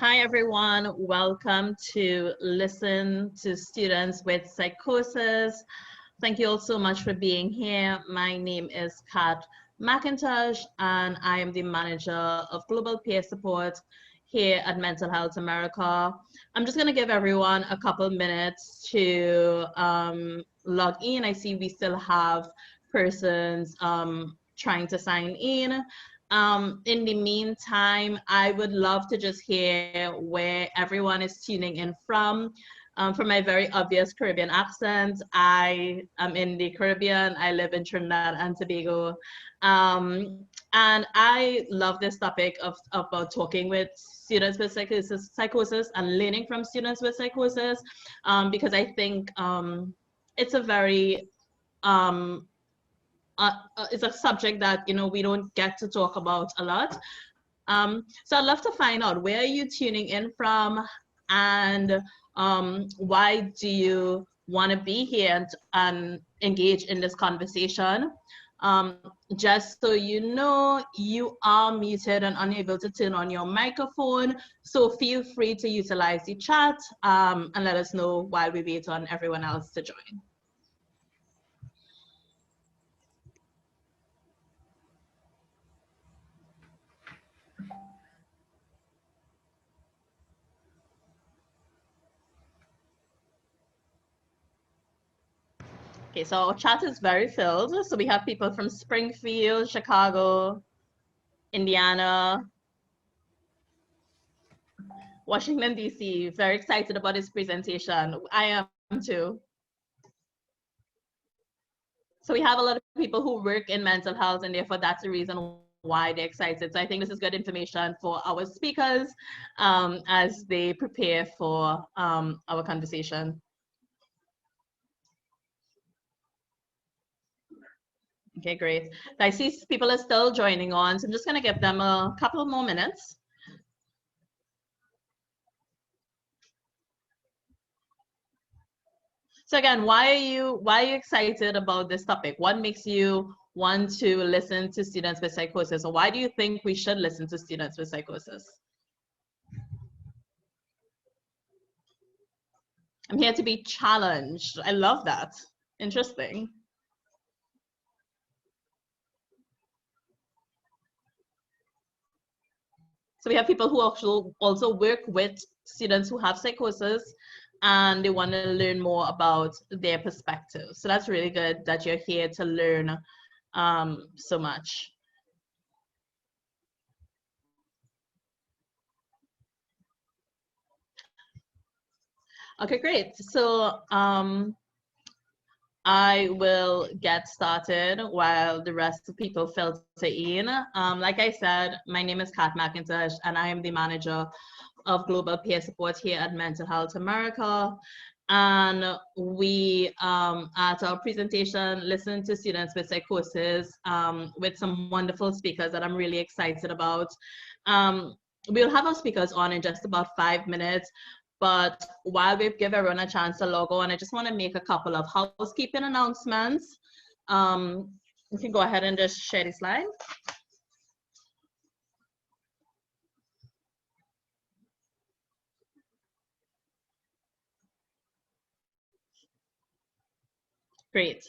Hi everyone, welcome to Listen to Students with Psychosis. Thank you all so much for being here. My name is Kat Mcintosh and I am the manager of Global Peer Support here at Mental Health America. I'm just going to give everyone a couple minutes to log in. I see we still have persons trying to sign in. In the meantime, I would love to just hear where everyone is tuning in from. For my very obvious Caribbean accent, I am in the Caribbean. I live in Trinidad and Tobago. And I love this topic about talking with students with psychosis and learning from students with psychosis, because I think it's a very it's a subject that we don't get to talk about a lot. So I'd love to find out, where are you tuning in from, and why do you want to be here and engage in this conversation? Just so you know, you are muted and unable to turn on your microphone, so feel free to utilize the chat and let us know while we wait on everyone else to join. Okay, so our chat is very filled. So we have people from Springfield, Chicago, Indiana, Washington, D.C. Very excited about this presentation. I am too. So we have a lot of people who work in mental health, and therefore that's the reason why they're excited. So I think this is good information for our speakers as they prepare for our conversation. Okay, great. I see people are still joining on, so I'm just going to give them a couple more minutes. So again, why are you excited about this topic? What makes you want to listen to students with psychosis, or why do you think we should listen to students with psychosis? I'm here to be challenged. I love that. Interesting. So we have people who also work with students who have psychosis, and they want to learn more about their perspective. So that's really good that you're here to learn so much. Okay, great. So I will get started while the rest of people filter in. Like I said, my name is Kat Mcintosh, and I am the manager of Global Peer Support here at Mental Health America. And we, at our presentation, listen to students with psychosis with some wonderful speakers that I'm really excited about. We'll have our speakers on in just about 5 minutes. But while we give everyone a chance to log on, I just want to make a couple of housekeeping announcements. We can go ahead and just share the slide. Great.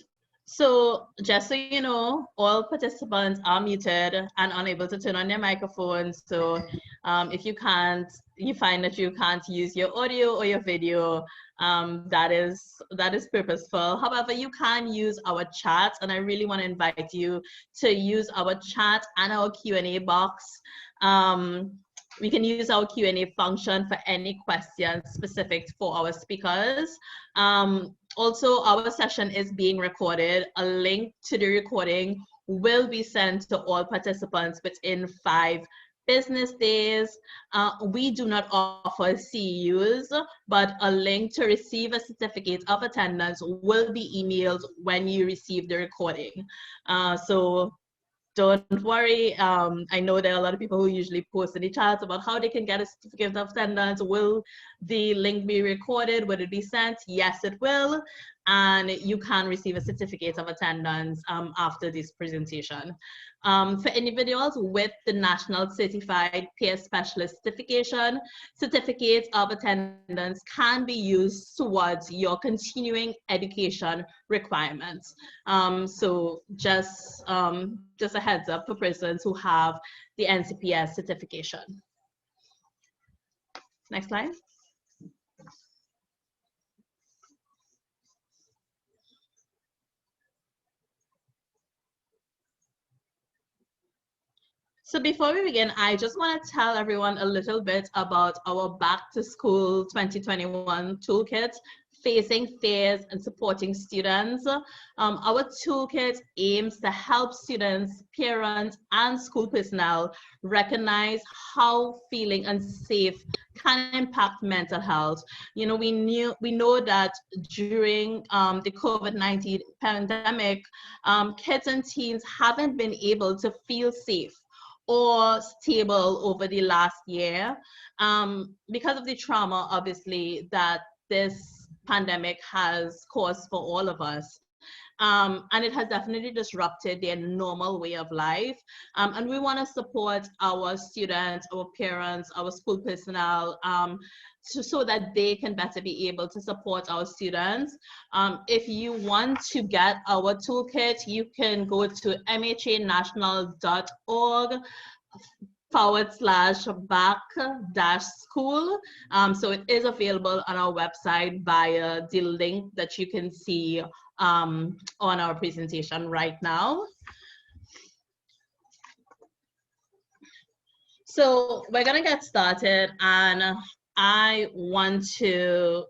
So just so you know, all participants are muted and unable to turn on their microphones. So if you find that you can't use your audio or your video, that is purposeful. However, you can use our chat, and I really want to invite you to use our chat and our Q&A box. We can use our Q&A function for any questions specific for our speakers. Also, our session is being recorded. A link to the recording will be sent to all participants within 5 business days. We do not offer CEUs, but a link to receive a certificate of attendance will be emailed when you receive the recording. So don't worry. I know there are a lot of people who usually post in the chat about how they can get a certificate of attendance. Will the link be recorded? Will it be sent? Yes, it will. and you can receive a certificate of attendance after this presentation. For individuals with the National Certified Peer Specialist Certification, certificates of attendance can be used towards your continuing education requirements. So just a heads up for persons who have the NCPS certification. Next slide. So before we begin, I just want to tell everyone a little bit about our Back to School 2021 Toolkit, Facing Fears and Supporting Students. Our toolkit aims to help students, parents, and school personnel recognize how feeling unsafe can impact mental health. You know, we know that during the COVID-19 pandemic, kids and teens haven't been able to feel safe or stable over the last year because of the trauma, obviously, that this pandemic has caused for all of us. And it has definitely disrupted their normal way of life. And we want to support our students, our parents, our school personnel, so that they can better be able to support our students. If you want to get our toolkit, you can go to mhanational.org/back-school. So it is available on our website via the link that you can see on our presentation right now. So we're gonna get started, and I want to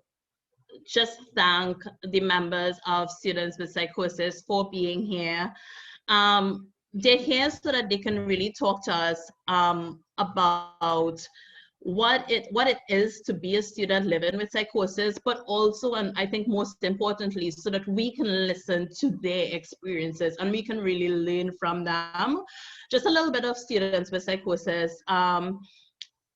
just thank the members of Students with Psychosis for being here. They're here so that they can really talk to us about what it is to be a student living with psychosis, but also, and I think most importantly, so that we can listen to their experiences and we can really learn from them. Just a little bit of Students with Psychosis.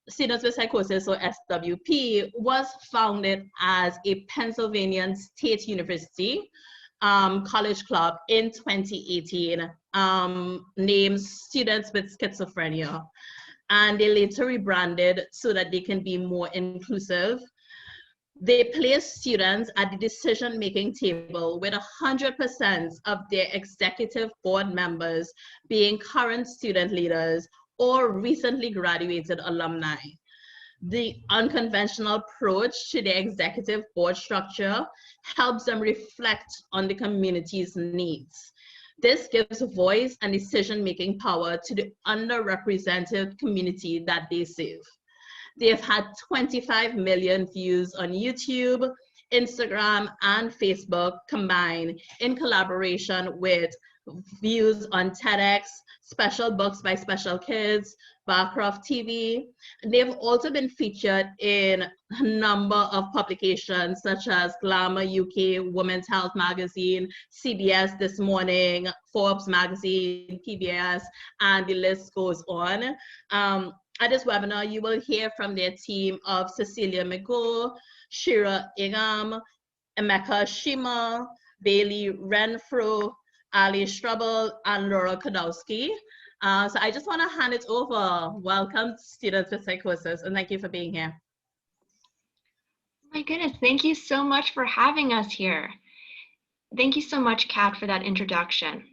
Students with Psychosis, or SWP, was founded as a Pennsylvania State University college club in 2018, named Students with Schizophrenia. And they later rebranded so that they can be more inclusive. They place students at the decision-making table with 100% of their executive board members being current student leaders or recently graduated alumni. The unconventional approach to the executive board structure helps them reflect on the community's needs. This gives voice and decision-making power to the underrepresented community that they serve. They've had 25 million views on YouTube, Instagram, and Facebook combined, in collaboration with views on TEDx, special books by special kids, Barcroft TV. They've also been featured in a number of publications such as Glamour UK, Women's Health Magazine, CBS This Morning, Forbes Magazine, PBS, and the list goes on. At this webinar, you will hear from their team of Cecilia McGo, Shira Ingham, Emeka Shima, Bailey Renfro, Ali Strubble, and Laura Kodowski. So I just want to hand it over. Welcome, Students with Psychosis, and thank you for being here. My goodness, thank you so much for having us here. Thank you so much, Kat, for that introduction.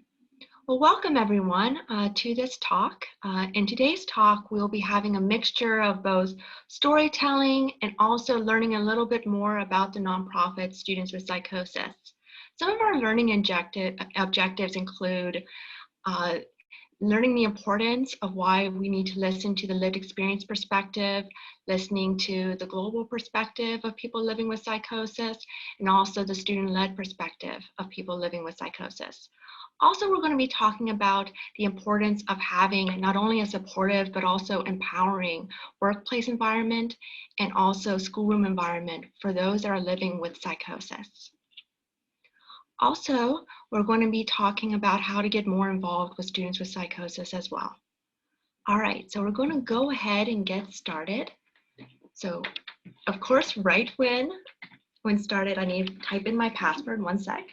Well, welcome everyone to this talk. In today's talk, we'll be having a mixture of both storytelling and also learning a little bit more about the nonprofit Students with Psychosis. Some of our learning objectives include learning the importance of why we need to listen to the lived experience perspective, listening to the global perspective of people living with psychosis, and also the student-led perspective of people living with psychosis. Also, we're going to be talking about the importance of having not only a supportive, but also empowering workplace environment and also schoolroom environment for those that are living with psychosis. Also, we're going to be talking about how to get more involved with students with psychosis as well. All right, so we're going to go ahead and get started. So, of course, right when When started, I need to type in my password, 1 sec.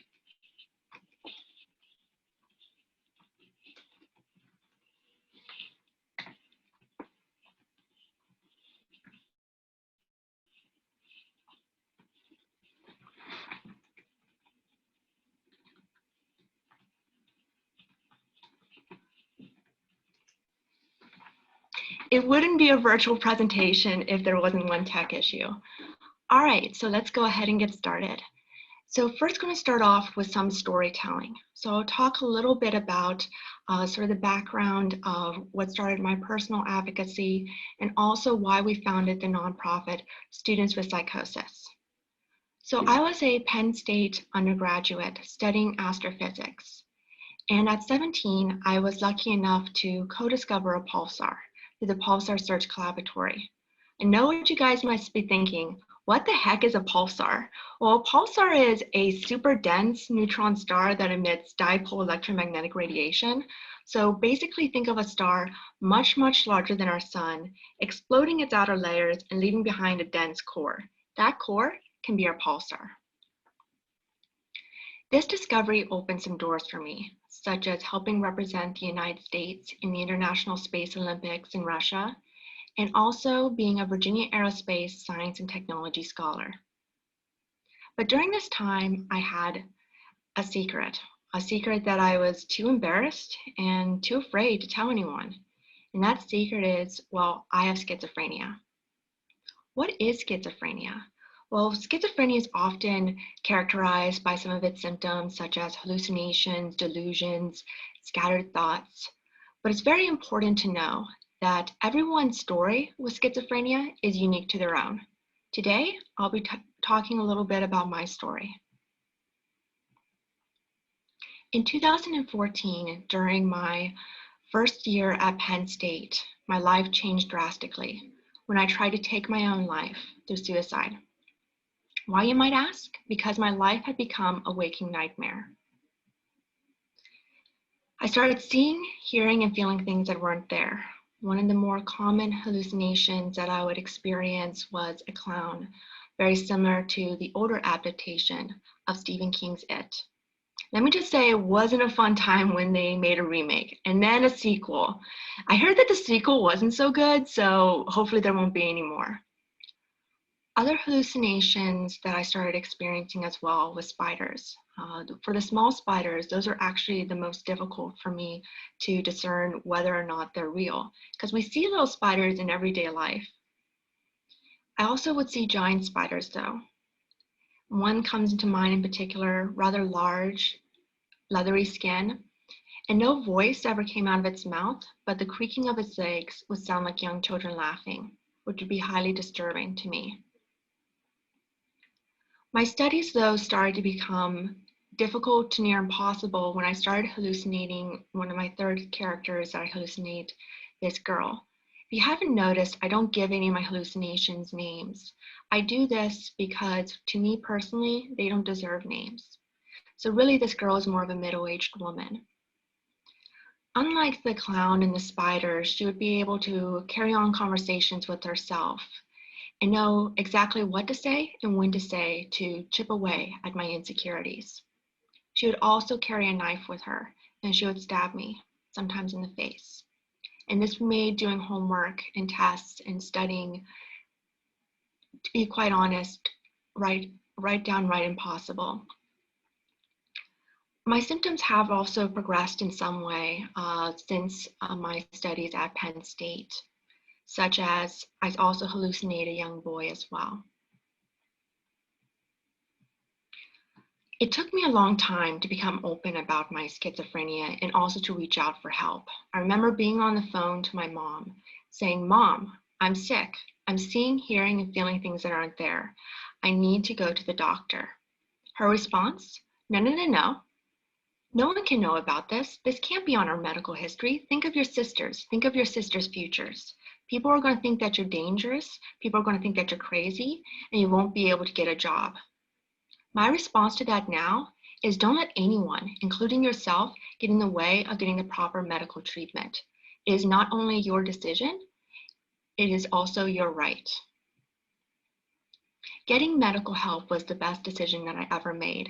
It wouldn't be a virtual presentation if there wasn't one tech issue. All right, so let's go ahead and get started. So first, going to start off with some storytelling. So I'll talk a little bit about sort of the background of what started my personal advocacy and also why we founded the nonprofit Students with Psychosis. So I was a Penn State undergraduate studying astrophysics. And at 17, I was lucky enough to co-discover a pulsar through the Pulsar Search Collaboratory. I know what you guys must be thinking. What the heck is a pulsar? Well, a pulsar is a super dense neutron star that emits dipole electromagnetic radiation. So basically think of a star much, much larger than our sun, exploding its outer layers and leaving behind a dense core. That core can be our pulsar. This discovery opened some doors for me, such as helping represent the United States in the International Space Olympics in Russia, and also being a Virginia Aerospace Science and Technology scholar. But during this time, I had a secret that I was too embarrassed and too afraid to tell anyone. And that secret is, well, I have schizophrenia. What is schizophrenia? Well, schizophrenia is often characterized by some of its symptoms, such as hallucinations, delusions, scattered thoughts. But it's very important to know that everyone's story with schizophrenia is unique to their own. Today, I'll be talking a little bit about my story. In 2014, during my first year at Penn State, my life changed drastically when I tried to take my own life through suicide. Why, you might ask? Because my life had become a waking nightmare. I started seeing, hearing, and feeling things that weren't there. One of the more common hallucinations that I would experience was a clown, very similar to the older adaptation of Stephen King's It. Let me just say it wasn't a fun time when they made a remake and then a sequel. I heard that the sequel wasn't so good, so hopefully there won't be any more. Other hallucinations that I started experiencing as well was spiders. For the small spiders, those are actually the most difficult for me to discern whether or not they're real, because we see little spiders in everyday life. I also would see giant spiders though. One comes into mind in particular, rather large, leathery skin, and no voice ever came out of its mouth, but the creaking of its legs would sound like young children laughing, which would be highly disturbing to me. My studies, though, started to become difficult to near impossible when I started hallucinating one of my third characters that I hallucinate, this girl. If you haven't noticed, I don't give any of my hallucinations names. I do this because, to me personally, they don't deserve names. So really, this girl is more of a middle-aged woman. Unlike the clown and the spider, she would be able to carry on conversations with herself and know exactly what to say and when to say to chip away at my insecurities. She would also carry a knife with her, and she would stab me, sometimes in the face. And this made doing homework and tests and studying, to be quite honest, right downright impossible. My symptoms have also progressed in some way since my studies at Penn State, such as I also hallucinate a young boy as well. It took me a long time to become open about my schizophrenia and also to reach out for help. I remember being on the phone to my mom saying, "Mom, I'm sick. I'm seeing, hearing, and feeling things that aren't there. I need to go to the doctor." Her response, "No, no, no, no. No one can know about this. This can't be on our medical history. Think of your sisters. Think of your sisters' futures. People are going to think that you're dangerous. People are going to think that you're crazy, and you won't be able to get a job." My response to that now is don't let anyone, including yourself, get in the way of getting the proper medical treatment. It is not only your decision, it is also your right. Getting medical help was the best decision that I ever made,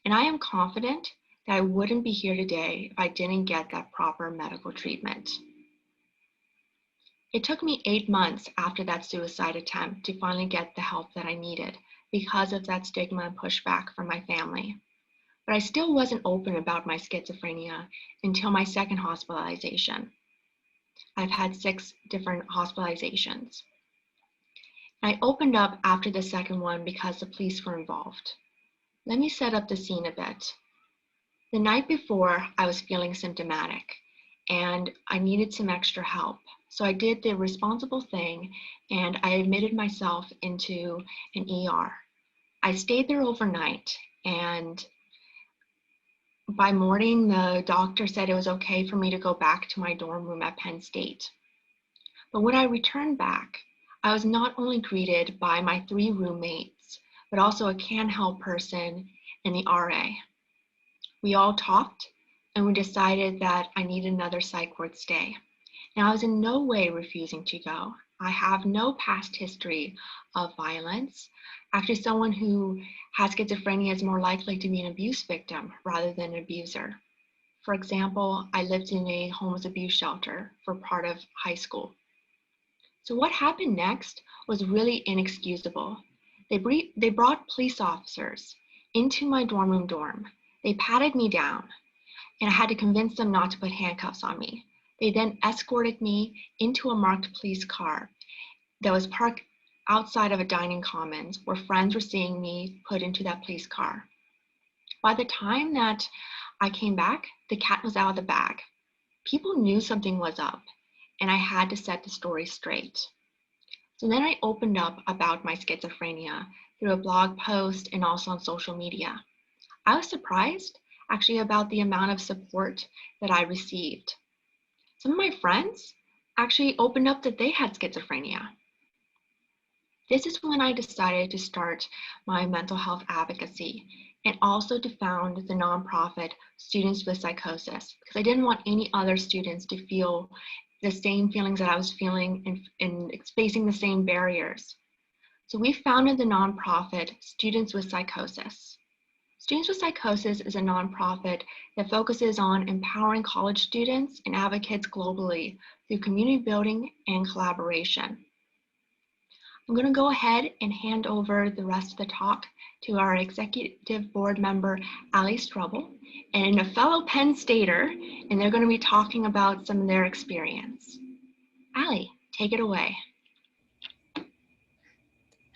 and I am confident that I wouldn't be here today if I didn't get that proper medical treatment. It took me 8 months after that suicide attempt to finally get the help that I needed because of that stigma and pushback from my family. But I still wasn't open about my schizophrenia until my second hospitalization. I've had 6 different hospitalizations. I opened up after the second one because the police were involved. Let me set up the scene a bit. The night before, I was feeling symptomatic and I needed some extra help. So I did the responsible thing and I admitted myself into an ER. I stayed there overnight, and by morning, the doctor said it was okay for me to go back to my dorm room at Penn State. But when I returned back, I was not only greeted by my 3 roommates, but also a can-help person and the RA. We all talked and we decided that I needed another psych ward stay. Now, I was in no way refusing to go. I have no past history of violence. Actually, someone who has schizophrenia is more likely to be an abuse victim rather than an abuser. For example, I lived in a homeless abuse shelter for part of high school. So what happened next was really inexcusable. They brought police officers into my dorm room. They patted me down, and I had to convince them not to put handcuffs on me. They then escorted me into a marked police car that was parked outside of a dining commons where friends were seeing me put into that police car. By the time that I came back, the cat was out of the bag. People knew something was up, and I had to set the story straight. So then I opened up about my schizophrenia through a blog post and also on social media. I was surprised actually about the amount of support that I received. Some of my friends actually opened up that they had schizophrenia. This is when I decided to start my mental health advocacy and also to found the nonprofit Students With Psychosis, because I didn't want any other students to feel the same feelings that I was feeling and facing the same barriers. So we founded the nonprofit Students With Psychosis. Students with Psychosis is a nonprofit that focuses on empowering college students and advocates globally through community building and collaboration. I'm going to go ahead and hand over the rest of the talk to our executive board member, Ali Struble, and a fellow Penn Stater, and they're going to be talking about some of their experience. Ali, take it away.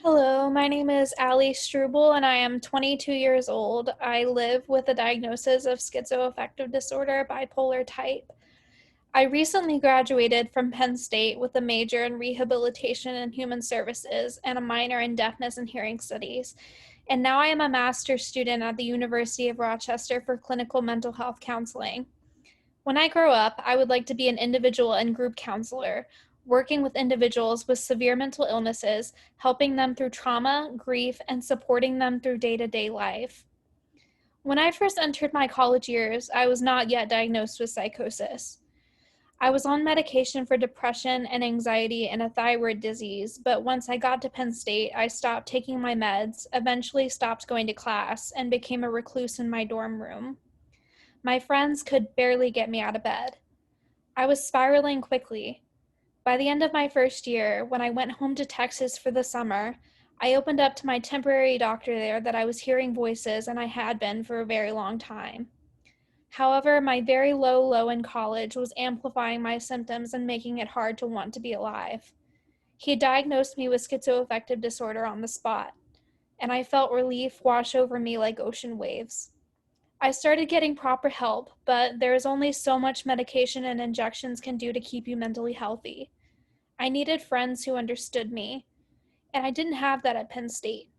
Hello, my name is Ali Struble and I am 22 years old. I live with a diagnosis of schizoaffective disorder, bipolar type. I recently graduated from Penn State with a major in rehabilitation and human services and a minor in deafness and hearing studies. And now I am a master's student at the University of Rochester for clinical mental health counseling. When I grow up, I would like to be an individual and group counselor, working with individuals with severe mental illnesses, helping them through trauma, grief, and supporting them through day-to-day life. When I first entered my college years, I was not yet diagnosed with psychosis. I was on medication for depression and anxiety and a thyroid disease, but once I got to Penn State, I stopped taking my meds, eventually stopped going to class, and became a recluse in my dorm room. My friends could barely get me out of bed. I was spiraling quickly. By the end of my first year, when I went home to Texas for the summer, I opened up to my temporary doctor there that I was hearing voices, and I had been for a very long time. However, my very low in college was amplifying my symptoms and making it hard to want to be alive. He diagnosed me with schizoaffective disorder on the spot, and I felt relief wash over me like ocean waves. I started getting proper help, but there is only so much medication and injections can do to keep you mentally healthy. I needed friends who understood me, and I didn't have that at Penn State.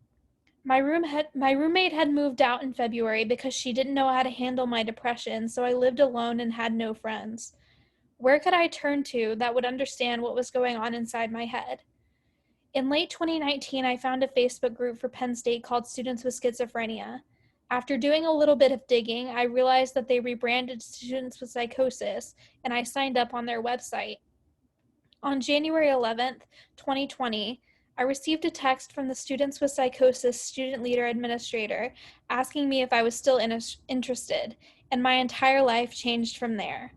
My roommate had moved out in February because she didn't know how to handle my depression, so I lived alone and had no friends. Where could I turn to that would understand what was going on inside my head? In late 2019, I found a Facebook group for Penn State called Students with Schizophrenia. After doing a little bit of digging, I realized that they rebranded Students with Psychosis, and I signed up on their website. On January 11th, 2020, I received a text from the Students with Psychosis student leader administrator asking me if I was still interested, and my entire life changed from there.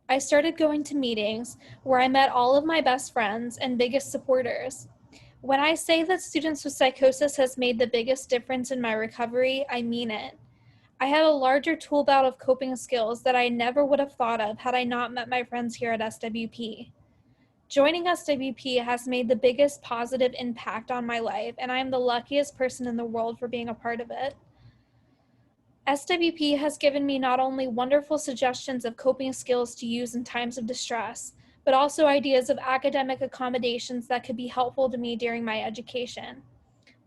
I started going to meetings where I met all of my best friends and biggest supporters. When I say that Students with Psychosis has made the biggest difference in my recovery, I mean it. I have a larger tool belt of coping skills that I never would have thought of had I not met my friends here at SWP. Joining SWP has made the biggest positive impact on my life, and I am the luckiest person in the world for being a part of it. SWP has given me not only wonderful suggestions of coping skills to use in times of distress, but also ideas of academic accommodations that could be helpful to me during my education.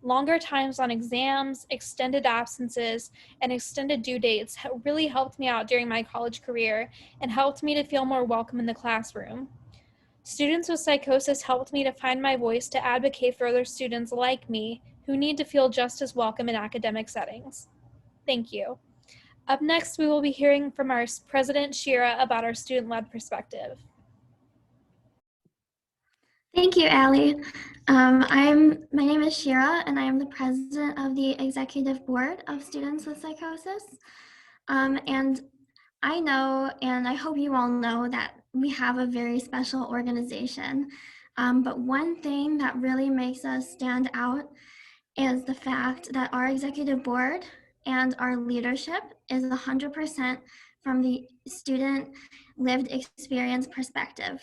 Longer times on exams, extended absences, and extended due dates really helped me out during my college career and helped me to feel more welcome in the classroom. Students with Psychosis helped me to find my voice to advocate for other students like me who need to feel just as welcome in academic settings. Thank you. Up next, we will be hearing from our President Shira about our student-led perspective. Thank you, Allie. My name is Shira, and I am the president of the Executive Board of Students with Psychosis. And I know, and I hope you all know, that we have a very special organization. But one thing that really makes us stand out is the fact that our executive board and our leadership is 100% from the student lived experience perspective.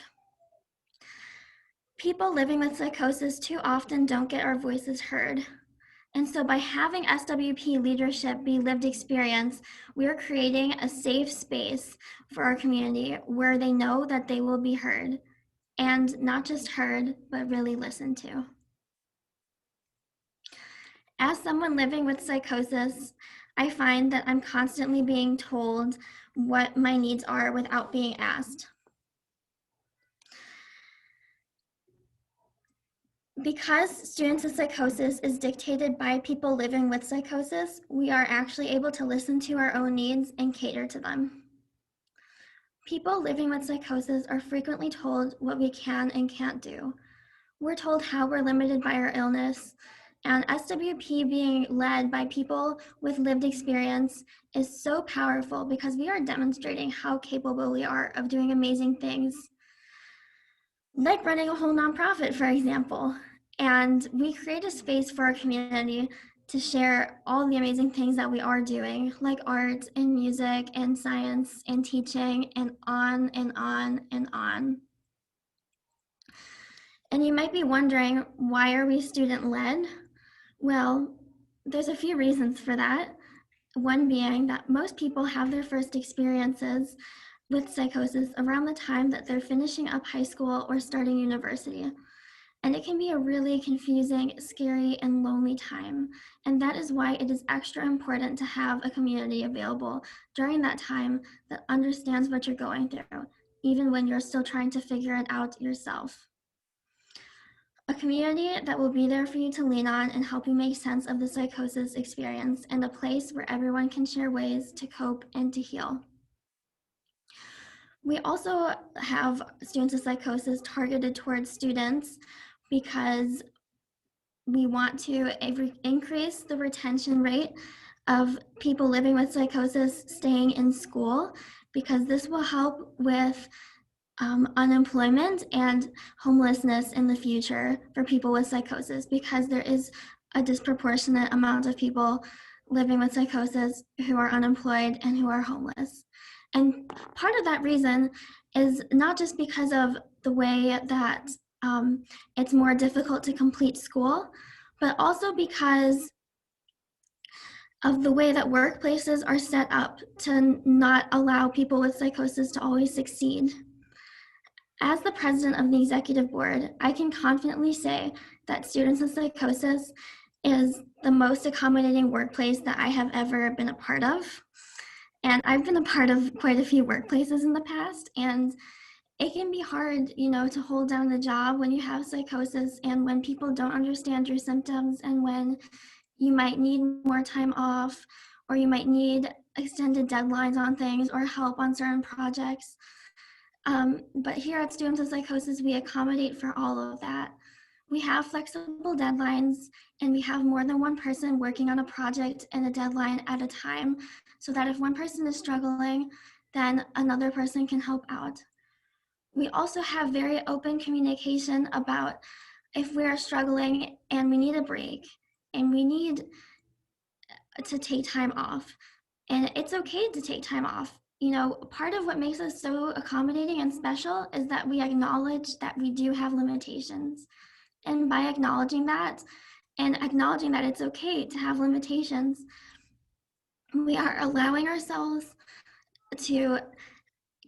People living with psychosis too often don't get our voices heard. And so by having SWP leadership be lived experience, we're creating a safe space for our community where they know that they will be heard, and not just heard, but really listened to. As someone living with psychosis, I find that I'm constantly being told what my needs are without being asked. Because Students with Psychosis is dictated by people living with psychosis, we are actually able to listen to our own needs and cater to them. People living with psychosis are frequently told what we can and can't do. We're told how we're limited by our illness, and SWP being led by people with lived experience is so powerful because we are demonstrating how capable we are of doing amazing things, like running a whole nonprofit, for example. And we create a space for our community to share all the amazing things that we are doing, like art and music and science and teaching, and on and on and on. And you might be wondering, why are we student-led? Well, there's a few reasons for that. One being that most people have their first experiences with psychosis around the time that they're finishing up high school or starting university. And it can be a really confusing, scary, and lonely time. And that is why it is extra important to have a community available during that time that understands what you're going through, even when you're still trying to figure it out yourself. A community that will be there for you to lean on and help you make sense of the psychosis experience, and a place where everyone can share ways to cope and to heal. We also have Students with Psychosis targeted towards students because we want to increase the retention rate of people living with psychosis staying in school, because this will help with unemployment and homelessness in the future for people with psychosis, because there is a disproportionate amount of people living with psychosis who are unemployed and who are homeless. And part of that reason is not just because of the way that it's more difficult to complete school, but also because of the way that workplaces are set up to not allow people with psychosis to always succeed. As the president of the executive board, I can confidently say that Students with Psychosis is the most accommodating workplace that I have ever been a part of. And I've been a part of quite a few workplaces in the past, and it can be hard, to hold down the job when you have psychosis, and when people don't understand your symptoms, and when you might need more time off, or you might need extended deadlines on things or help on certain projects. But here at Students with Psychosis, we accommodate for all of that. We have flexible deadlines, and we have more than one person working on a project and a deadline at a time, so that if one person is struggling, then another person can help out. We also have very open communication about if we are struggling and we need a break and we need to take time off. And it's okay to take time off. You know, part of what makes us so accommodating and special is that we acknowledge that we do have limitations. And by acknowledging that and acknowledging that it's okay to have limitations, we are allowing ourselves to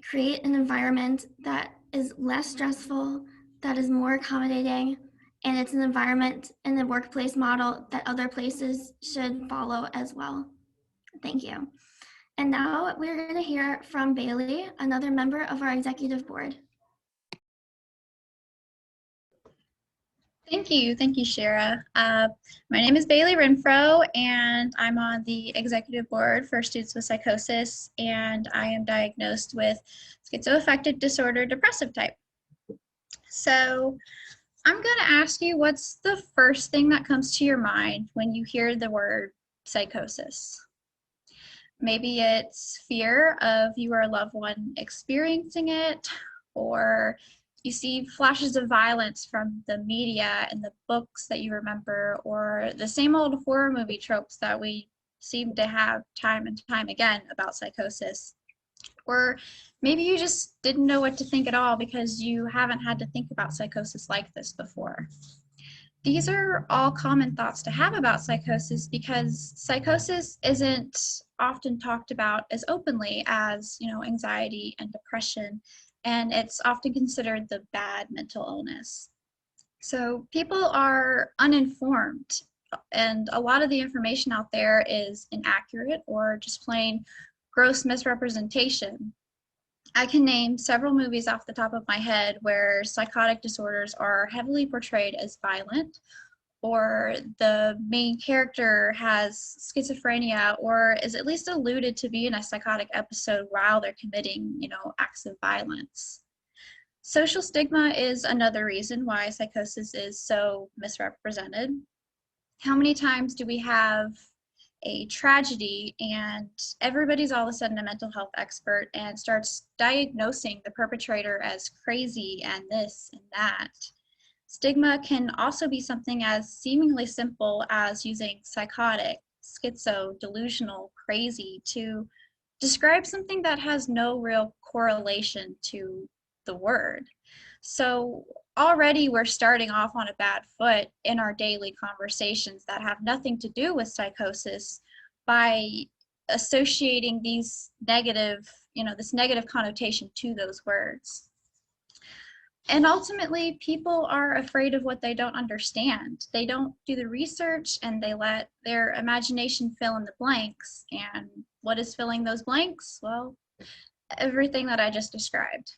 create an environment that is less stressful, that is more accommodating, and it's an environment in the workplace model that other places should follow as well. Thank you. And now we're going to hear from Bailey, another member of our executive board. Thank you, Shara. My name is Bailey Renfro, and I'm on the executive board for Students with Psychosis, and I am diagnosed with schizoaffective disorder depressive type. So I'm going to ask you, what's the first thing that comes to your mind when you hear the word psychosis? Maybe it's fear of you or a loved one experiencing it, or you see flashes of violence from the media and the books that you remember, or the same old horror movie tropes that we seem to have time and time again about psychosis. Or maybe you just didn't know what to think at all because you haven't had to think about psychosis like this before. These are all common thoughts to have about psychosis because psychosis isn't often talked about as openly as, anxiety and depression, and it's often considered the bad mental illness. So people are uninformed, and a lot of the information out there is inaccurate or just plain gross misrepresentation. I can name several movies off the top of my head where psychotic disorders are heavily portrayed as violent, or the main character has schizophrenia or is at least alluded to be in a psychotic episode while they're committing, acts of violence. Social stigma is another reason why psychosis is so misrepresented. How many times do we have a tragedy and everybody's all of a sudden a mental health expert and starts diagnosing the perpetrator as crazy and this and that? Stigma can also be something as seemingly simple as using psychotic, schizo, delusional, crazy to describe something that has no real correlation to the word. So already we're starting off on a bad foot in our daily conversations that have nothing to do with psychosis by associating these negative, this negative connotation to those words. And ultimately, people are afraid of what they don't understand. They don't do the research and they let their imagination fill in the blanks. And what is filling those blanks? Well, everything that I just described.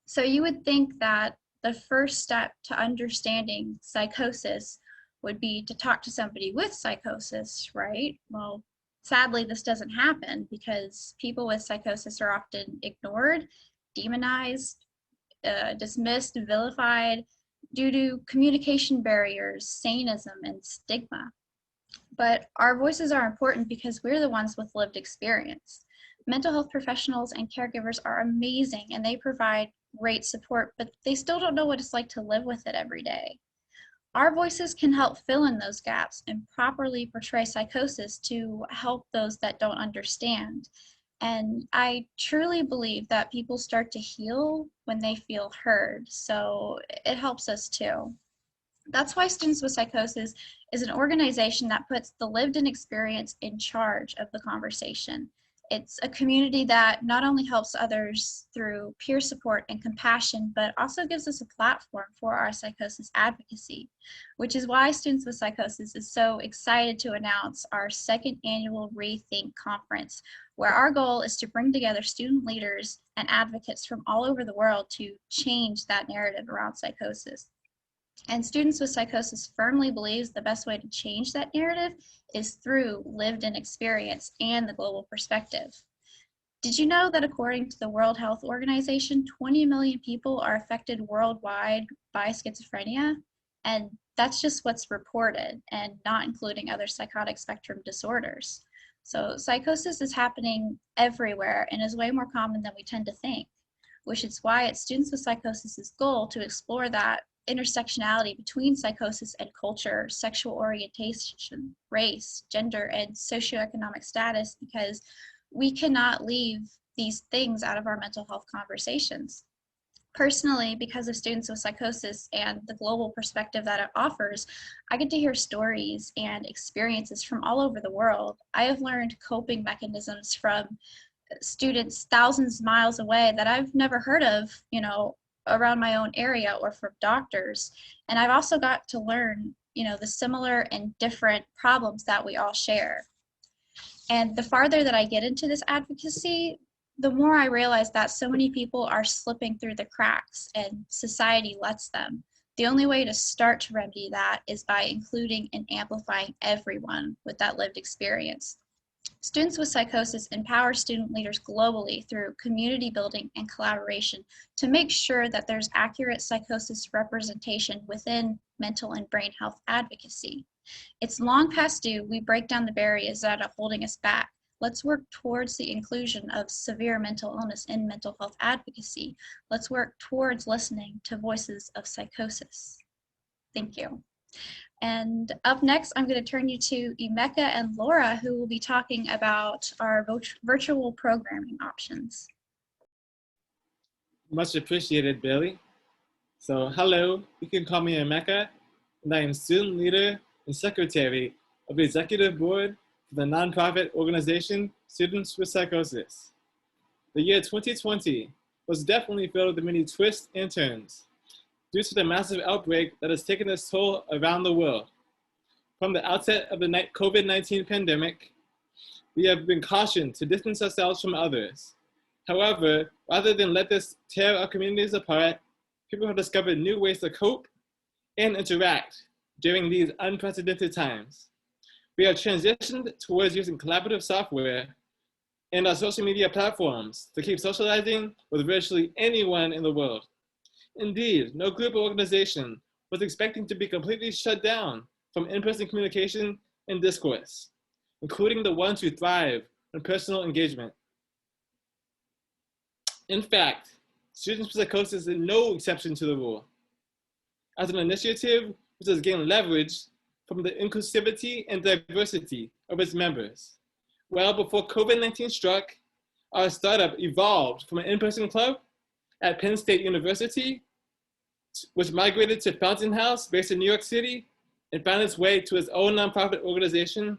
So you would think that the first step to understanding psychosis would be to talk to somebody with psychosis, right? Well, sadly, this doesn't happen because people with psychosis are often ignored, demonized, dismissed, vilified due to communication barriers, saneism, and stigma. But our voices are important because we're the ones with lived experience. Mental health professionals and caregivers are amazing and they provide great support, but they still don't know what it's like to live with it every day. Our voices can help fill in those gaps and properly portray psychosis to help those that don't understand. And I truly believe that people start to heal when they feel heard, so it helps us too. That's why Students with Psychosis is an organization that puts the lived-in experience in charge of the conversation. It's a community that not only helps others through peer support and compassion, but also gives us a platform for our psychosis advocacy, which is why Students with Psychosis is so excited to announce our second annual Rethink Conference, where our goal is to bring together student leaders and advocates from all over the world to change that narrative around psychosis. And Students with Psychosis firmly believes the best way to change that narrative is through lived-in experience and the global perspective. Did you know that according to the World Health Organization, 20 million people are affected worldwide by schizophrenia? And that's just what's reported and not including other psychotic spectrum disorders. So psychosis is happening everywhere and is way more common than we tend to think, which is why it's Students with Psychosis' goal to explore that intersectionality between psychosis and culture, sexual orientation, race, gender, and socioeconomic status, because we cannot leave these things out of our mental health conversations. Personally, because of Students with Psychosis and the global perspective that it offers, I get to hear stories and experiences from all over the world. I have learned coping mechanisms from students thousands of miles away that I've never heard of, around my own area, or from doctors. And I've also got to learn, the similar and different problems that we all share. And the farther that I get into this advocacy, the more I realize that so many people are slipping through the cracks and society lets them. The only way to start to remedy that is by including and amplifying everyone with that lived experience. Students with Psychosis empower student leaders globally through community building and collaboration to make sure that there's accurate psychosis representation within mental and brain health advocacy. It's long past due we break down the barriers that are holding us back. Let's work towards the inclusion of severe mental illness in mental health advocacy. Let's work towards listening to voices of psychosis. Thank you. And up next, I'm going to turn you to Emeka and Laura, who will be talking about our virtual programming options. Much appreciated, Billy. So hello, you can call me Emeka, and I am student leader and secretary of the executive board for the nonprofit organization Students with Psychosis. The year 2020 was definitely filled with many twists and turns due to the massive outbreak that has taken its toll around the world. From the outset of the COVID-19 pandemic, we have been cautioned to distance ourselves from others. However, rather than let this tear our communities apart, people have discovered new ways to cope and interact during these unprecedented times. We have transitioned towards using collaborative software and our social media platforms to keep socializing with virtually anyone in the world. Indeed, no group or organization was expecting to be completely shut down from in-person communication and discourse, including the ones who thrive on personal engagement. In fact, Students with Psychosis is no exception to the rule. As an initiative which has gained leverage from the inclusivity and diversity of its members. Well before COVID-19 struck, our startup evolved from an in-person club at Penn State University, which migrated to Fountain House based in New York City, and found its way to its own nonprofit organization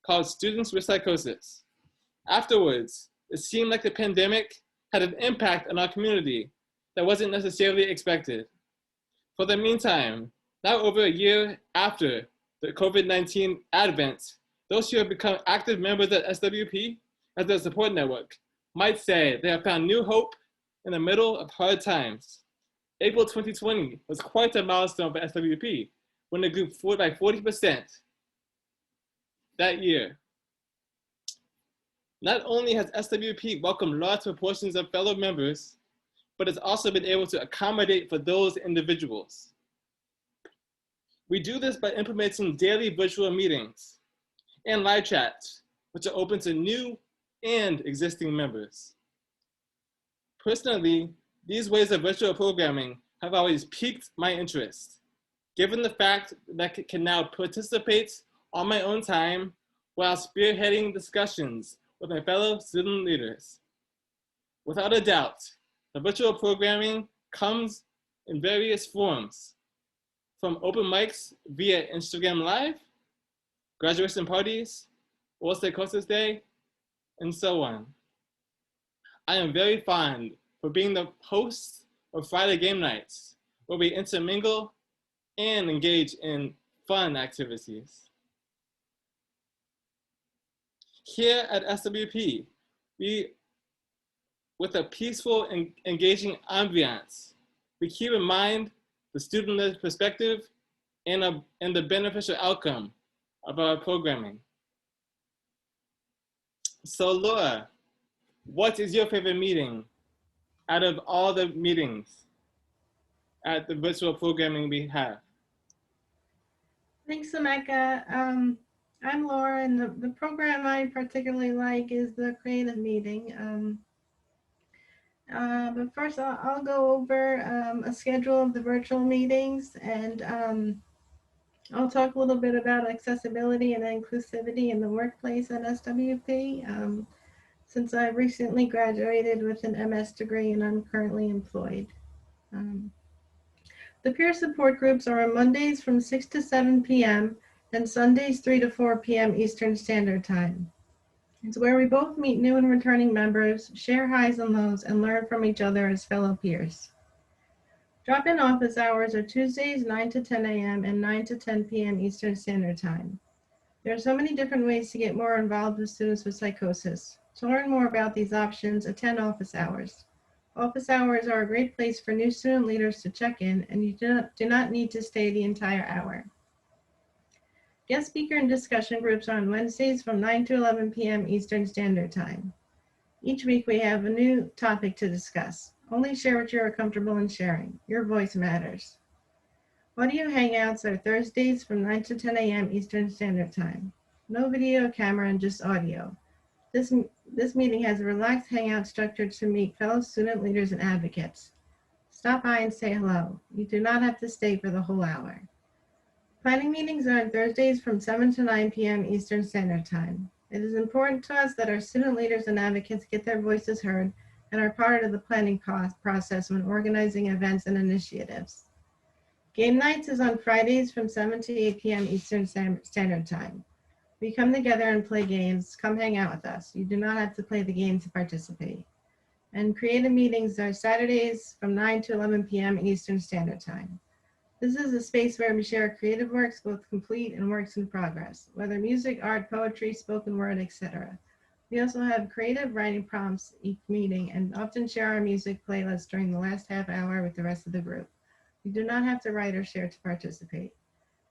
called Students with Psychosis. Afterwards, it seemed like the pandemic had an impact on our community that wasn't necessarily expected. For the meantime, now over a year after the COVID-19 advent, those who have become active members at SWP as their support network might say they have found new hope in the middle of hard times. April 2020 was quite a milestone for SWP when it grew by 40% that year. Not only has SWP welcomed large proportions of fellow members, but it's also been able to accommodate for those individuals. We do this by implementing daily virtual meetings and live chats, which are open to new and existing members. Personally, these ways of virtual programming have always piqued my interest, given the fact that I can now participate on my own time while spearheading discussions with my fellow student leaders. Without a doubt, the virtual programming comes in various forms, from open mics via Instagram Live, graduation parties, World Psychosis Day, and so on. I am very fond for being the host of Friday game nights, where we intermingle and engage in fun activities. Here at SWP, with a peaceful and engaging ambiance, we keep in mind the student-led perspective and the beneficial outcome of our programming. So Laura, what is your favorite meeting out of all the meetings at the virtual programming we have? Thanks, Emeka. I'm Laura, and the program I particularly like is the creative meeting. But first, I'll go over a schedule of the virtual meetings, and I'll talk a little bit about accessibility and inclusivity in the workplace at SWP. Since I recently graduated with an MS degree and I'm currently employed. The peer support groups are on Mondays from 6 to 7 p.m. and Sundays 3 to 4 p.m. Eastern Standard Time. It's where we both meet new and returning members, share highs and lows, and learn from each other as fellow peers. Drop-in office hours are Tuesdays 9 to 10 a.m. and 9 to 10 p.m. Eastern Standard Time. There are so many different ways to get more involved with students with psychosis. To learn more about these options, attend office hours. Office hours are a great place for new student leaders to check in, and you do not need to stay the entire hour. Guest speaker and discussion groups are on Wednesdays from 9 to 11 p.m. Eastern Standard Time. Each week we have a new topic to discuss. Only share what you are comfortable in sharing. Your voice matters. Audio Hangouts are Thursdays from 9 to 10 a.m. Eastern Standard Time. No video, camera, and just audio. This meeting has a relaxed hangout structure to meet fellow student leaders and advocates. Stop by and say hello. You do not have to stay for the whole hour. Planning meetings are on Thursdays from 7 to 9 p.m. Eastern Standard Time. It is important to us that our student leaders and advocates get their voices heard and are part of the planning process when organizing events and initiatives. Game nights is on Fridays from 7 to 8 p.m. Eastern Standard Time. We come together and play games. Come hang out with us. You do not have to play the game to participate. And creative meetings are Saturdays from 9 to 11 p.m. Eastern Standard Time. This is a space where we share creative works, both complete and works in progress, whether music, art, poetry, spoken word, etc. We also have creative writing prompts each meeting and often share our music playlists during the last half hour with the rest of the group. You do not have to write or share to participate.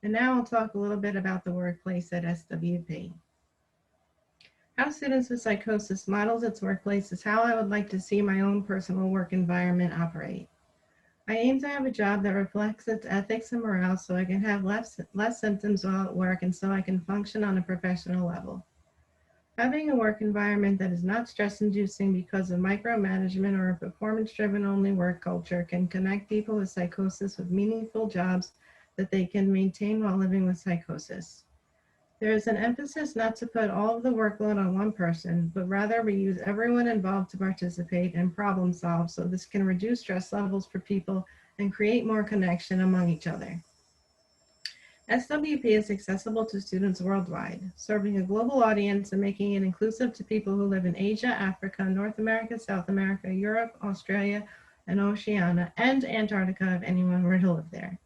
And now I'll talk a little bit about the workplace at SWP. How Students with Psychosis models its workplace is how I would like to see my own personal work environment operate. I aim to have a job that reflects its ethics and morale so I can have less symptoms while at work and so I can function on a professional level. Having a work environment that is not stress-inducing because of micromanagement or a performance-driven only work culture can connect people with psychosis with meaningful jobs that they can maintain while living with psychosis. There is an emphasis not to put all of the workload on one person, but rather we use everyone involved to participate and problem solve so this can reduce stress levels for people and create more connection among each other. SWP is accessible to students worldwide, serving a global audience and making it inclusive to people who live in Asia, Africa, North America, South America, Europe, Australia, and Oceania, and Antarctica if anyone were to live there.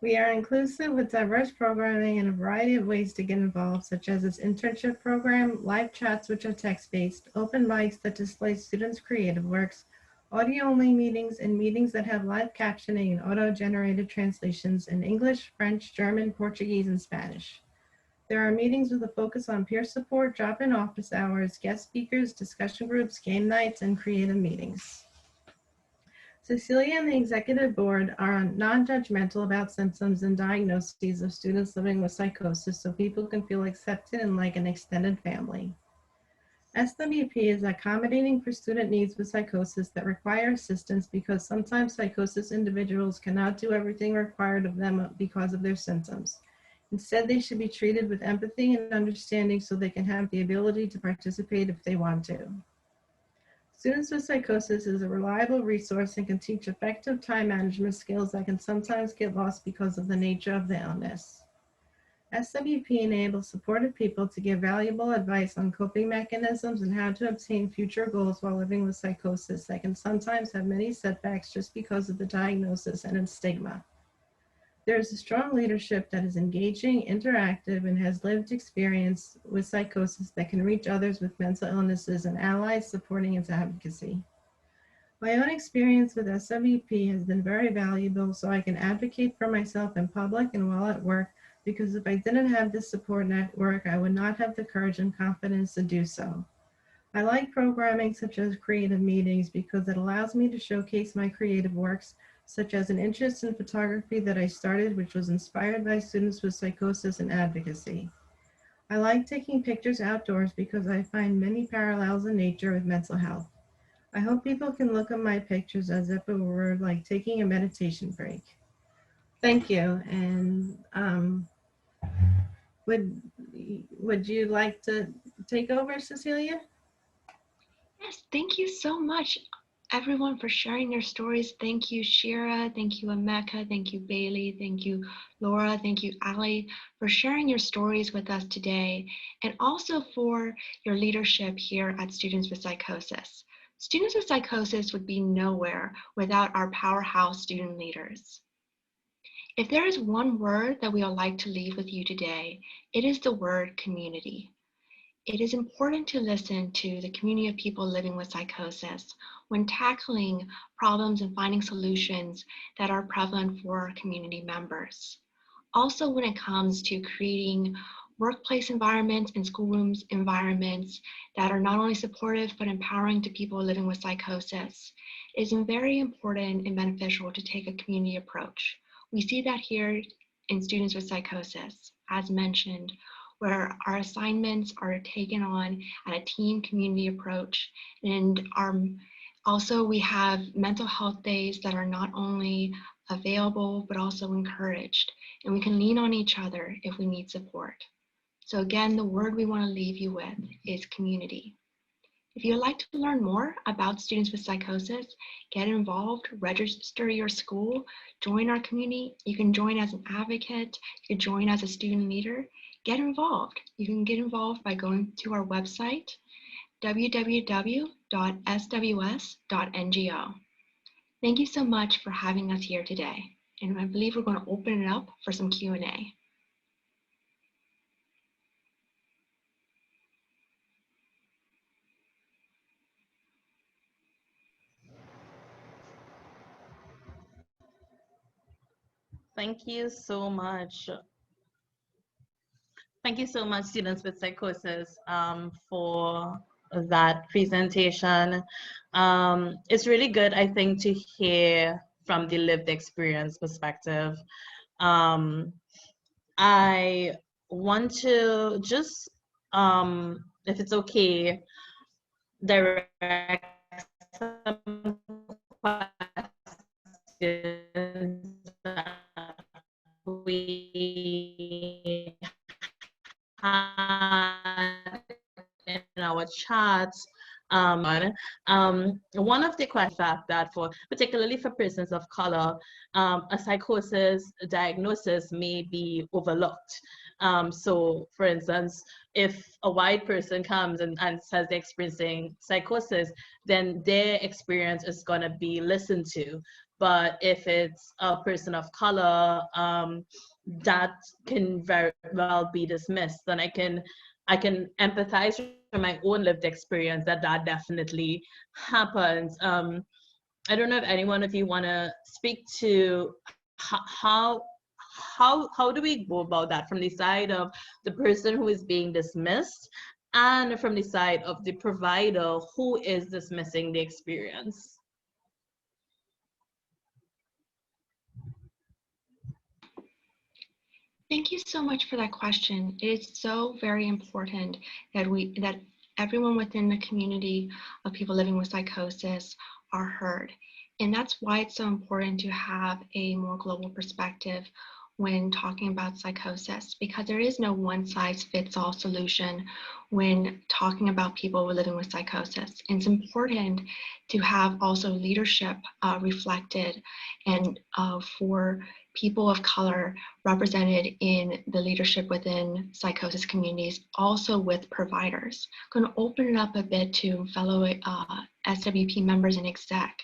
We are inclusive with diverse programming and a variety of ways to get involved, such as this internship program, live chats which are text-based, open mics that display students' creative works, audio-only meetings, and meetings that have live captioning and auto-generated translations in English, French, German, Portuguese, and Spanish. There are meetings with a focus on peer support, drop-in office hours, guest speakers, discussion groups, game nights, and creative meetings. Cecilia and the executive board are non-judgmental about symptoms and diagnoses of students living with psychosis so people can feel accepted and like an extended family. SWP is accommodating for student needs with psychosis that require assistance because sometimes psychosis individuals cannot do everything required of them because of their symptoms. Instead, they should be treated with empathy and understanding so they can have the ability to participate if they want to. Students with Psychosis is a reliable resource and can teach effective time management skills that can sometimes get lost because of the nature of the illness. SWP enables supportive people to give valuable advice on coping mechanisms and how to obtain future goals while living with psychosis that can sometimes have many setbacks just because of the diagnosis and its stigma. There is a strong leadership that is engaging, interactive, and has lived experience with psychosis that can reach others with mental illnesses and allies supporting its advocacy. My own experience with SWP has been very valuable so I can advocate for myself in public and while at work, because if I didn't have this support network, I would not have the courage and confidence to do so. I like programming such as creative meetings because it allows me to showcase my creative works, such as an interest in photography that I started, which was inspired by students with psychosis and advocacy. I like taking pictures outdoors because I find many parallels in nature with mental health. I hope people can look at my pictures as if it were like taking a meditation break. Thank you. And would you like to take over, Cecilia? Yes, thank you so much, everyone, for sharing your stories. Thank you, Shira. Thank you, Emeka. Thank you, Bailey. Thank you, Laura. Thank you, Ali, for sharing your stories with us today, and also for your leadership here at Students with Psychosis. Students with Psychosis would be nowhere without our powerhouse student leaders. If there is one word that we would like to leave with you today, it is the word community. It is important to listen to the community of people living with psychosis when tackling problems and finding solutions that are prevalent for our community members. Also, when it comes to creating workplace environments and schoolrooms environments that are not only supportive but empowering to people living with psychosis, it is very important and beneficial to take a community approach. We see that here in Students with Psychosis, as mentioned, where our assignments are taken on at a team community approach. And also we have mental health days that are not only available, but also encouraged. And we can lean on each other if we need support. So again, the word we want to leave you with is community. If you'd like to learn more about Students with Psychosis, get involved, register your school, join our community. You can join as an advocate, you can join as a student leader. Get involved. You can get involved by going to our website, www.sws.ngo. Thank you so much for having us here today. And I believe we're going to open it up for some Q&A. Thank you so much. Thank you so much, Students with Psychosis, for that presentation. It's really good, I think, to hear from the lived experience perspective. I want to just, if it's okay, direct some questions that we had in our chat. One of the questions that particularly for persons of color, a psychosis diagnosis may be overlooked. So for instance, if a white person comes and says they're experiencing psychosis, then their experience is going to be listened to. But if it's a person of color, that can very well be dismissed. Then I can empathize from my own lived experience that definitely happens. I don't know if any one of you want to speak to how do we go about that from the side of the person who is being dismissed and from the side of the provider who is dismissing the experience? Thank you so much for that question. It is so very important that everyone within the community of people living with psychosis are heard. And that's why it's so important to have a more global perspective when talking about psychosis, because there is no one-size-fits-all solution when talking about people living with psychosis. It's important to have also leadership reflected and for people of color represented in the leadership within psychosis communities, also with providers. I'm going to open it up a bit to fellow SWP members and exec,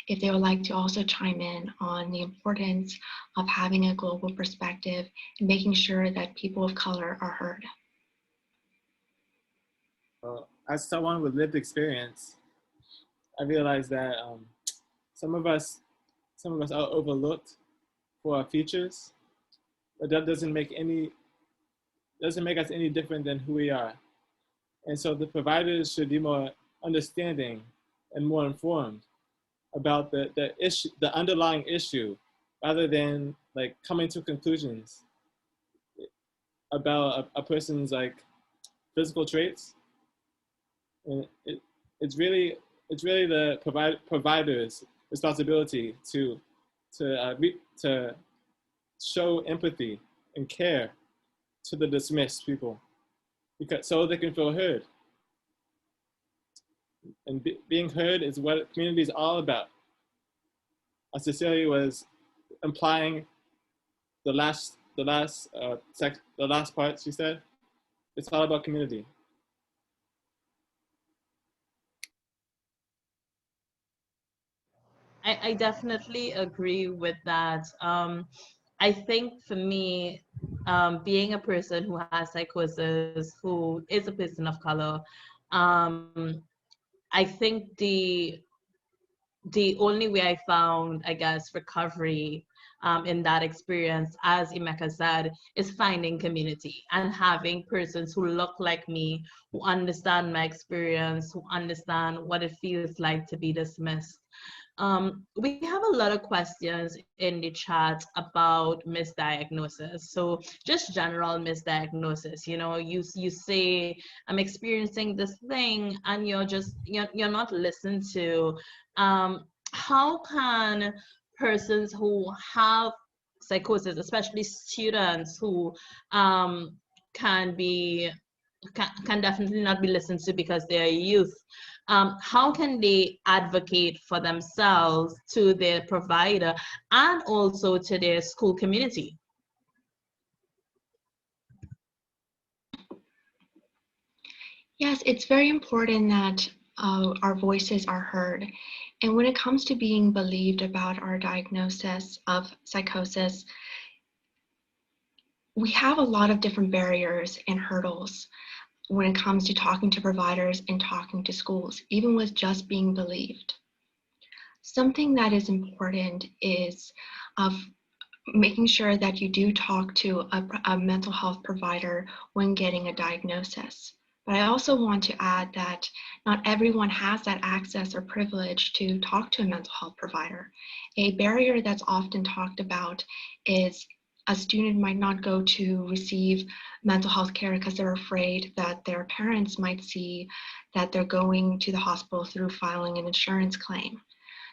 if they would like to also chime in on the importance of having a global perspective and making sure that people of color are heard. As someone with lived experience, I realize that some of us are overlooked for our features, but that doesn't make us any different than who we are. And so the providers should be more understanding and more informed about the issue, the underlying issue, rather than like coming to conclusions about a person's like physical traits. And it's really the provider's responsibility to show empathy and care to the dismissed people, because so they can feel heard. And being heard is what community is all about. As Cecilia was implying the last part she said, it's all about community. I definitely agree with that. I think for me, being a person who has psychosis, who is a person of color, I think the only way I found, I guess, recovery in that experience, as Emeka said, is finding community and having persons who look like me, who understand my experience, who understand what it feels like to be dismissed. We have a lot of questions in the chat about misdiagnosis. So just general misdiagnosis, you know, you say, I'm experiencing this thing, and you're not listened to. How can persons who have psychosis, especially students who can definitely not be listened to because they are youth, how can they advocate for themselves to their provider and also to their school community? Yes, it's very important that our voices are heard. And when it comes to being believed about our diagnosis of psychosis, we have a lot of different barriers and hurdles when it comes to talking to providers and talking to schools, even with just being believed. Something that is important is making sure that you do talk to a mental health provider when getting a diagnosis. But I also want to add that not everyone has that access or privilege to talk to a mental health provider. A barrier that's often talked about is a student might not go to receive mental health care because they're afraid that their parents might see that they're going to the hospital through filing an insurance claim.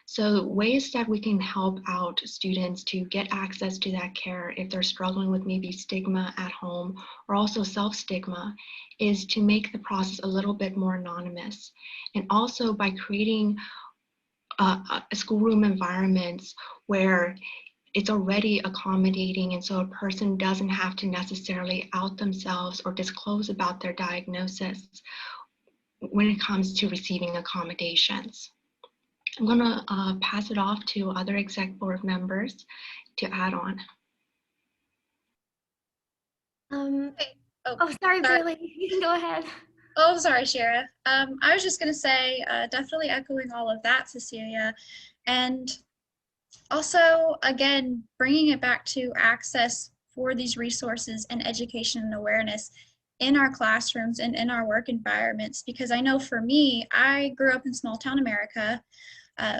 So ways that we can help out students to get access to that care if they're struggling with maybe stigma at home or also self-stigma is to make the process a little bit more anonymous. And also by creating schoolroom environments where it's already accommodating, and so a person doesn't have to necessarily out themselves or disclose about their diagnosis when it comes to receiving accommodations. I'm gonna pass it off to other exec board members to add on. Sorry, Bailey, you can go ahead. Oh, sorry, Shara. I was just going to say, definitely echoing all of that, Cecilia. And also, again, bringing it back to access for these resources and education and awareness in our classrooms and in our work environments. Because I know for me, I grew up in small town America.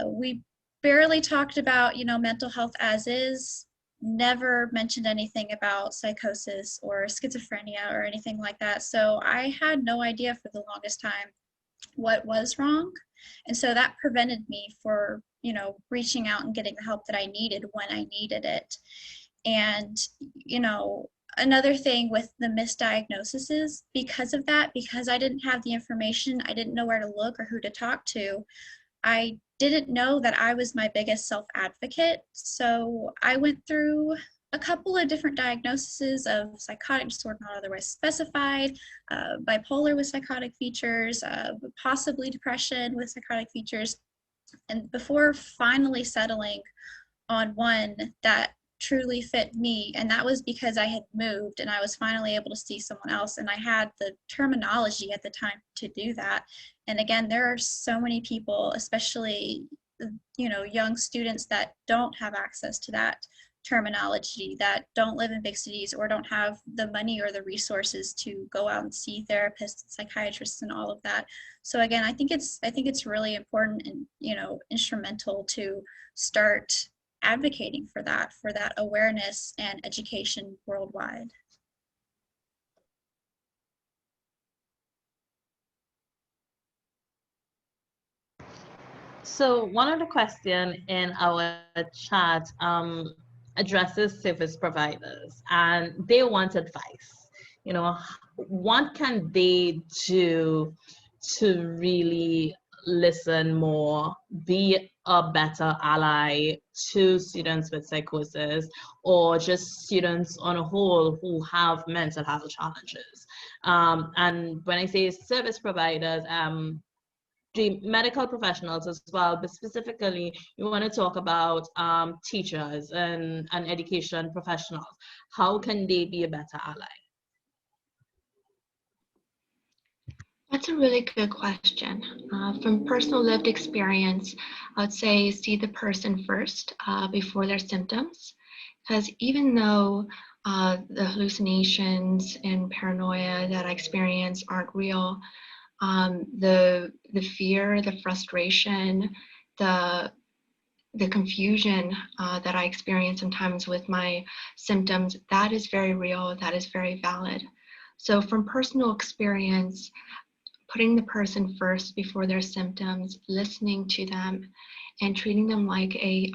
We barely talked about, mental health as is, never mentioned anything about psychosis or schizophrenia or anything like that. So I had no idea for the longest time what was wrong. And so that prevented me for, reaching out and getting the help that I needed when I needed it. And, another thing with the misdiagnosis is because of that, because I didn't have the information, I didn't know where to look or who to talk to, I didn't know that I was my biggest self-advocate. So I went through a couple of different diagnoses of psychotic disorder not otherwise specified, bipolar with psychotic features, possibly depression with psychotic features, and before finally settling on one that truly fit me. And that was because I had moved and I was finally able to see someone else, and I had the terminology at the time to do that. And again, there are so many people, especially young students, that don't have access to that terminology that don't live in big cities or don't have the money or the resources to go out and see therapists, psychiatrists, and all of that. So again, I think it's really important and, you know, instrumental to start advocating for that awareness and education worldwide. So one of the questions in our chat addresses service providers, and they want advice. You know, what can they do to really listen more, be a better ally to students with psychosis, or just students on a whole who have mental health challenges? And when I say service providers, the medical professionals as well, but specifically we want to talk about teachers and education professionals. How can they be a better ally? That's a really good question. From personal lived experience, I would say see the person first before their symptoms, because even though the hallucinations and paranoia that I experience aren't real, the fear, the frustration, the confusion that I experience sometimes with my symptoms, that is very real, that is very valid. So from personal experience, putting the person first before their symptoms, listening to them, and treating them like a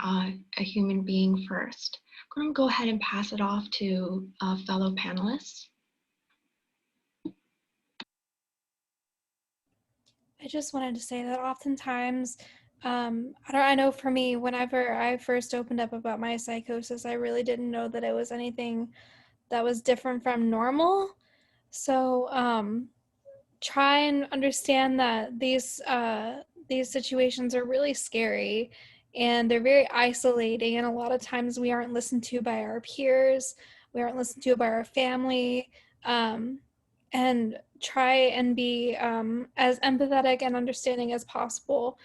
human being first. I'm going to go ahead and pass it off to fellow panelists. I just wanted to say that oftentimes, I know for me, whenever I first opened up about my psychosis, I really didn't know that it was anything that was different from normal. So try and understand that these situations are really scary and they're very isolating, and a lot of times we aren't listened to by our peers, we aren't listened to by our family, and try and be as empathetic and understanding as possible,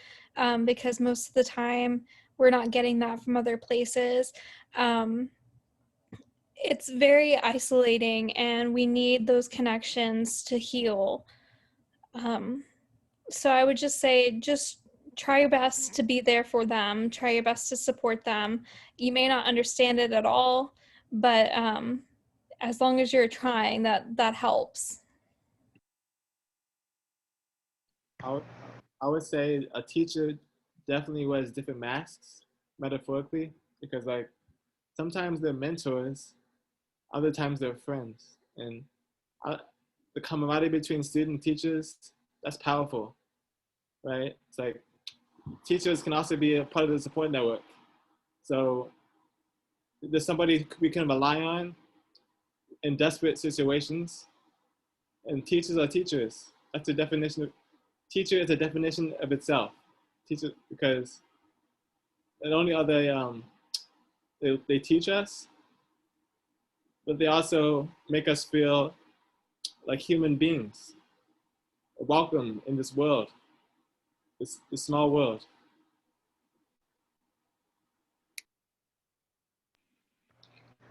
because most of the time we're not getting that from other places. It's very isolating and we need those connections to heal. So I would just say, just try your best to be there for them. Try your best to support them. You may not understand it at all, but as long as you're trying, that helps. I would say a teacher definitely wears different masks, metaphorically, because like sometimes they're mentors, other times they're friends, and the camaraderie between student and teachers, that's powerful, right? It's like teachers can also be a part of the support network. So there's somebody we can rely on in desperate situations, and teachers are teachers. That's the definition of teacher is a definition of itself. Teacher, because not only are they teach us, but they also make us feel like human beings, welcome in this world, this small world.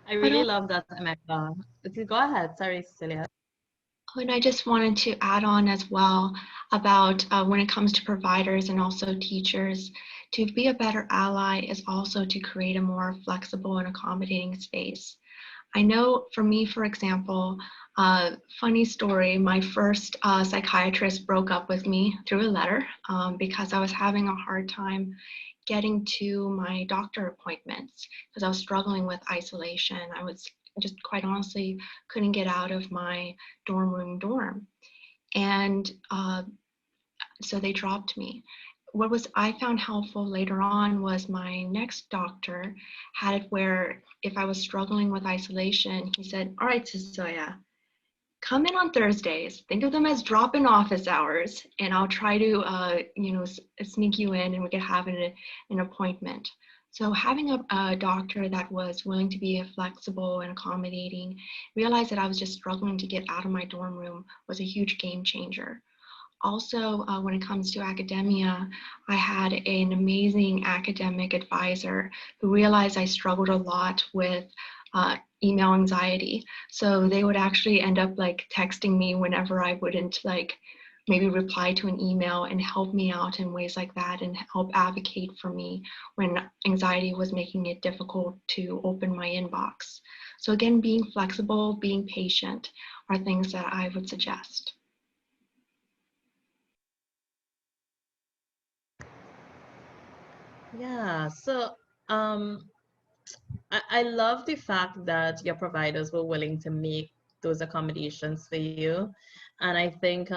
I really love that, Emeka. Okay, go ahead. Sorry, Cecilia. And I just wanted to add on as well about when it comes to providers and also teachers, to be a better ally is also to create a more flexible and accommodating space. I know for me, for example, funny story, my first psychiatrist broke up with me through a letter because I was having a hard time getting to my doctor appointments because I was struggling with isolation. I was just quite honestly couldn't get out of my dorm. And so they dropped me. What I found helpful later on was my next doctor had it where if I was struggling with isolation, he said, all right, Cecilia, come in on Thursdays, think of them as drop-in office hours, and I'll try to, sneak you in and we could have an appointment. So having a doctor that was willing to be flexible and accommodating, realized that I was just struggling to get out of my dorm room was a huge game changer. Also, when it comes to academia, I had an amazing academic advisor who realized I struggled a lot with email anxiety. So they would actually end up like texting me whenever I wouldn't like maybe reply to an email and help me out in ways like that and help advocate for me when anxiety was making it difficult to open my inbox. So again, being flexible, being patient are things that I would suggest. Yeah, so I love the fact that your providers were willing to make those accommodations for you. And I think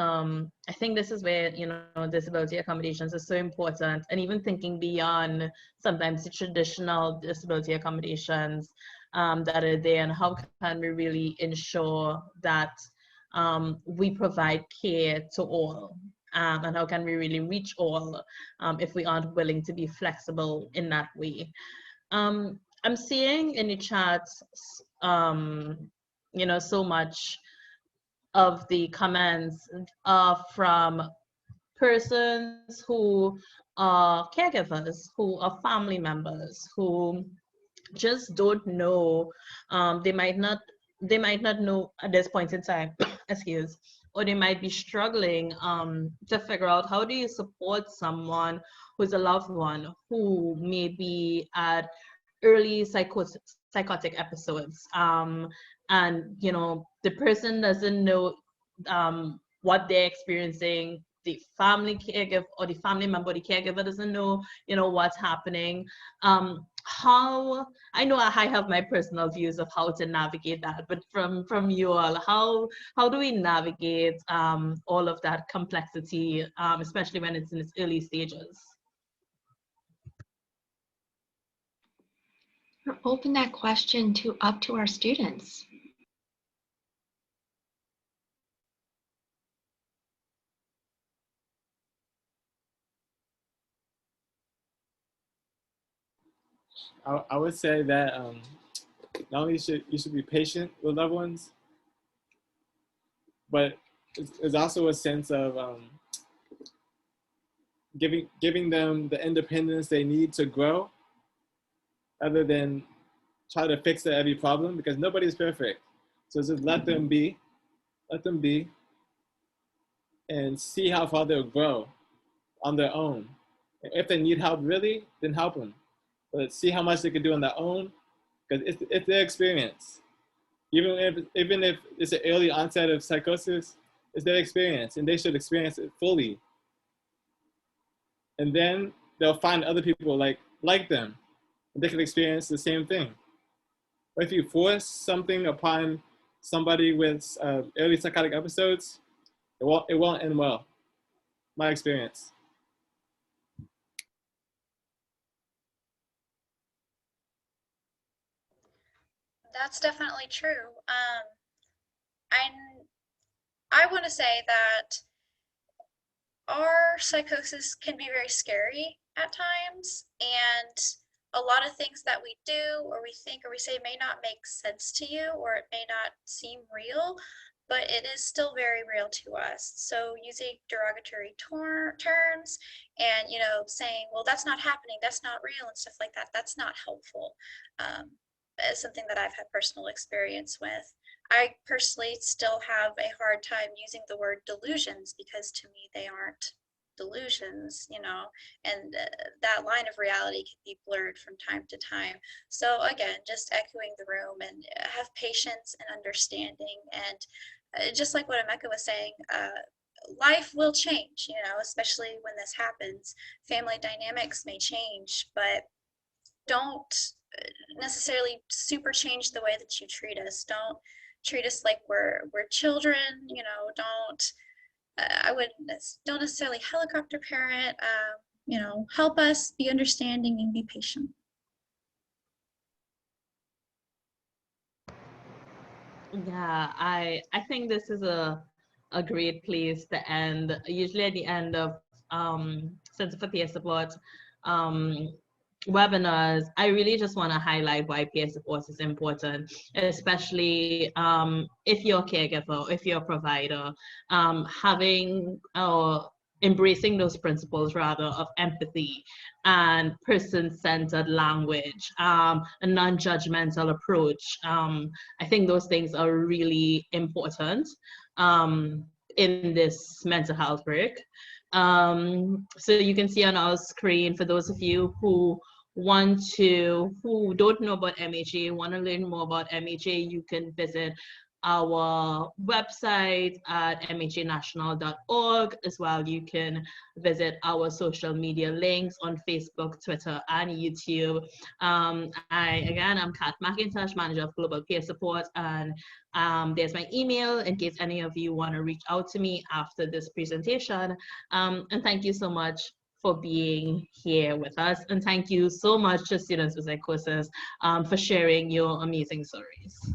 this is where, you know, disability accommodations is so important. And even thinking beyond sometimes the traditional disability accommodations that are there, and how can we really ensure that we provide care to all? And how can we really reach all if we aren't willing to be flexible in that way? I'm seeing in the chat, you know, so much of the comments from persons who are caregivers, who are family members, who just don't know. They might not. They might not know at this point in time. Excuse. Or they might be struggling to figure out how do you support someone who's a loved one who may be at early psychotic episodes, and you know the person doesn't know what they're experiencing, the family caregiver or the family member, the caregiver doesn't know, you know, what's happening. How I know I have my personal views of how to navigate that, but from you all, how do we navigate all of that complexity, especially when it's in its early stages? Open that question up to our students. I would say that not only you should be patient with loved ones, but it's also a sense of giving them the independence they need to grow, other than try to fix every problem, because nobody's perfect. So just let them be, and see how far they'll grow on their own. If they need help really, then help them. But see how much they can do on their own, because it's their experience. Even if it's an early onset of psychosis, it's their experience, and they should experience it fully. And then they'll find other people like them, and they can experience the same thing. But if you force something upon somebody with early psychotic episodes, it won't end well. My experience. That's definitely true. I want to say that our psychosis can be very scary at times, and a lot of things that we do or we think or we say may not make sense to you, or it may not seem real, but it is still very real to us. So using derogatory terms and, you know, saying, well, that's not happening, that's not real, and stuff like that, that's not helpful. It's something that I've had personal experience with. I personally still have a hard time using the word delusions, because to me they aren't delusions, you know, and that line of reality can be blurred from time to time. So again, just echoing the room, and have patience and understanding, and just like what Emeka was saying, life will change, you know, especially when this happens. Family dynamics may change, but don't necessarily super change the way that you treat us. Don't treat us like we're children, you know. Don't necessarily helicopter parent. You know, help us, be understanding and be patient. Yeah, I think this is a great place to end. Usually at the end of Center for Peer Support, um, webinars, I really just want to highlight why peer support is important, especially if you're a caregiver, if you're a provider, having or embracing those principles rather of empathy and person-centered language, a non-judgmental approach. I think those things are really important in this mental health work. So you can see on our screen, for those of you who don't know about MHA, want to learn more about MHA, you can visit our website at mhanational.org. As well, you can visit our social media links on Facebook, Twitter, and YouTube. I'm Kat Mcintosh, Manager of Global Peer Support, and there's my email in case any of you want to reach out to me after this presentation. And thank you so much for being here with us. And thank you so much to Students with Psychosis for sharing your amazing stories.